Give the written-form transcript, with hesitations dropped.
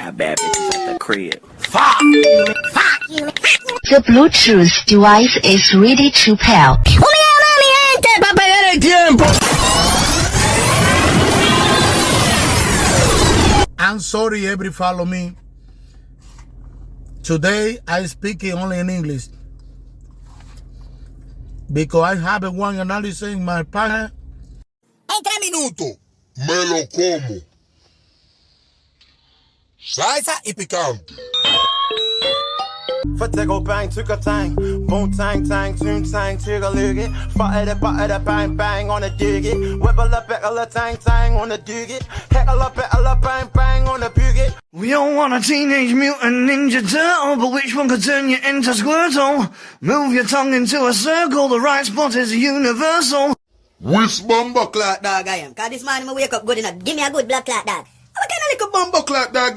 got bad bitches at the crib. Fuck you. Fuck you. The Bluetooth device is ready to pair. I'm sorry, everybody follow me. Today, I speak only in English. Because I have one analysis in my partner. En 3 minutos me lo como. Salsa y picante. Fatego bang, took a tang, boom tang tang, toon tang, tigger lig it, butter the bang bang on a dig it, wibble up a tang tang on a dig it, heckle up bang bang on a bug it. We all want a teenage mutant ninja turtle, but which one could turn you into Squirtle? Move your tongue into a circle, the right spot is universal. Which bumbo clock Dog I am, cause this morning I wake up good enough. Give me a good blood clot dog. What kind of little bumbo clock dog this